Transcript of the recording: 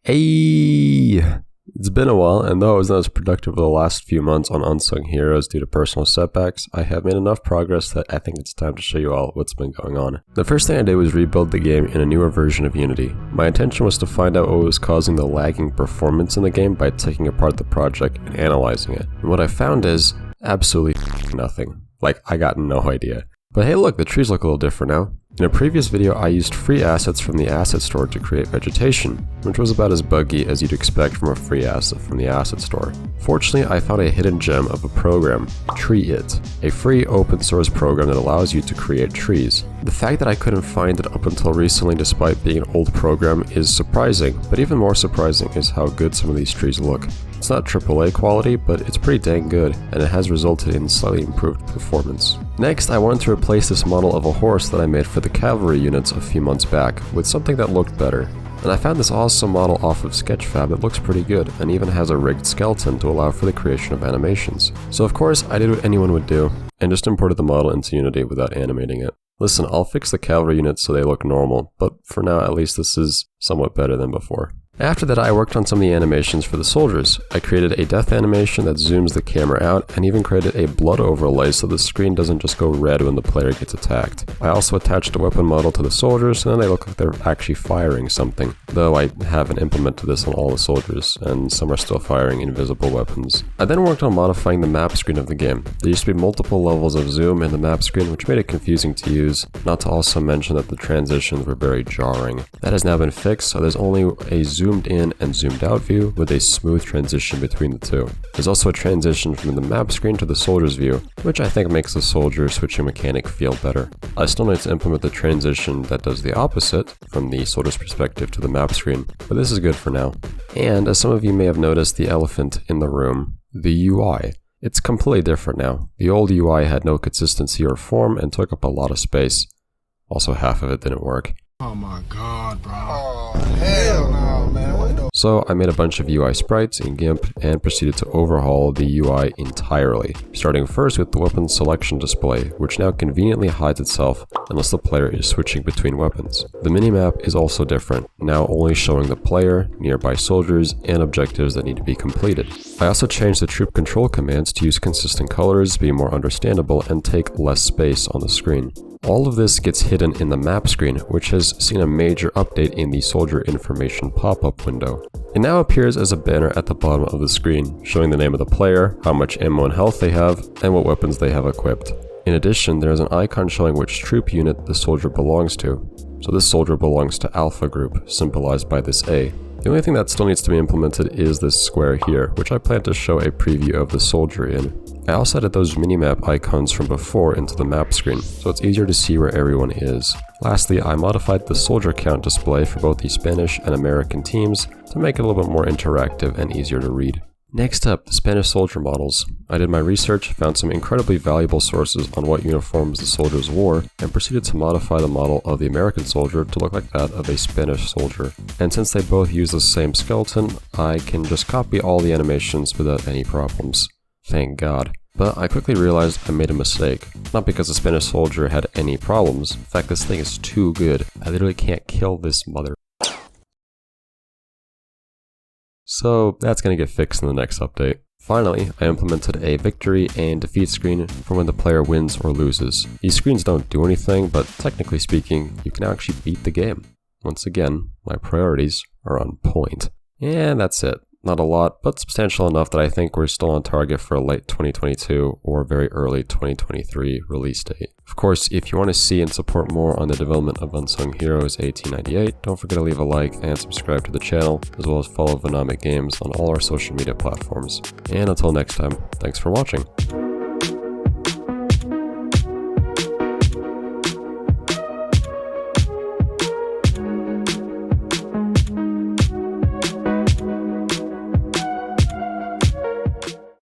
Hey! It's been a while, and though I was not as productive over the last few months on Unsung Heroes due to personal setbacks, I have made enough progress that I think it's time to show you all what's been going on. The first thing I did was rebuild the game in a newer version of Unity. My intention was to find out what was causing the lagging performance in the game by taking apart the project and analyzing it. And what I found is absolutely nothing. Like, I got no idea. But hey look, the trees look a little different now. In a previous video, I used free assets from the asset store to create vegetation, which was about as buggy as you'd expect from a free asset from the asset store. Fortunately, I found a hidden gem of a program, TreeIt, a free open source program that allows you to create trees. The fact that I couldn't find it up until recently despite being an old program is surprising, but even more surprising is how good some of these trees look. It's not AAA quality, but it's pretty dang good, and it has resulted in slightly improved performance. Next, I wanted to replace this model of a horse that I made for the cavalry units a few months back with something that looked better. And I found this awesome model off of Sketchfab that looks pretty good, and even has a rigged skeleton to allow for the creation of animations. So of course, I did what anyone would do, and just imported the model into Unity without animating it. Listen, I'll fix the cavalry units so they look normal, but for now at least this is somewhat better than before. After that, I worked on some of the animations for the soldiers. I created a death animation that zooms the camera out, and even created a blood overlay so the screen doesn't just go red when the player gets attacked. I also attached a weapon model to the soldiers, so then they look like they're actually firing something, though I haven't implemented this on all the soldiers, and some are still firing invisible weapons. I then worked on modifying the map screen of the game. There used to be multiple levels of zoom in the map screen, which made it confusing to use, not to also mention that the transitions were very jarring. That has now been fixed, so there's only a zoomed in and zoomed out view with a smooth transition between the two. There's also a transition from the map screen to the soldier's view, which I think makes the soldier switching mechanic feel better. I still need to implement the transition that does the opposite, from the soldier's perspective to the map screen, but this is good for now. And as some of you may have noticed, the elephant in the room, the UI. It's completely different now. The old UI had no consistency or form and took up a lot of space. Also, half of it didn't work. Oh my god, bro. Oh, hell no, man. So I made a bunch of UI sprites in GIMP and proceeded to overhaul the UI entirely, starting first with the weapon selection display, which now conveniently hides itself unless the player is switching between weapons. The minimap is also different, now only showing the player, nearby soldiers, and objectives that need to be completed. I also changed the troop control commands to use consistent colors, be more understandable, and take less space on the screen. All of this gets hidden in the map screen, which has seen a major update in the soldier information pop-up window. It now appears as a banner at the bottom of the screen, showing the name of the player, how much ammo and health they have, and what weapons they have equipped. In addition, there is an icon showing which troop unit the soldier belongs to. So this soldier belongs to Alpha Group, symbolized by this A. The only thing that still needs to be implemented is this square here, which I plan to show a preview of the soldier in. I also added those minimap icons from before into the map screen, so it's easier to see where everyone is. Lastly, I modified the soldier count display for both the Spanish and American teams to make it a little bit more interactive and easier to read. Next up, the Spanish soldier models. I did my research, found some incredibly valuable sources on what uniforms the soldiers wore, and proceeded to modify the model of the American soldier to look like that of a Spanish soldier. And since they both use the same skeleton, I can just copy all the animations without any problems. Thank God. But I quickly realized I made a mistake. Not because the Spanish soldier had any problems. In fact, this thing is too good. I literally can't kill this mother. So that's gonna get fixed in the next update. Finally, I implemented a victory and defeat screen for when the player wins or loses. These screens don't do anything, but technically speaking, you can actually beat the game. Once again, my priorities are on point. And that's it. Not a lot, but substantial enough that I think we're still on target for a late 2022 or very early 2023 release date. Of course, if you want to see and support more on the development of Unsung Heroes 1898, don't forget to leave a like and subscribe to the channel, as well as follow Venomic Games on all our social media platforms. And until next time, thanks for watching.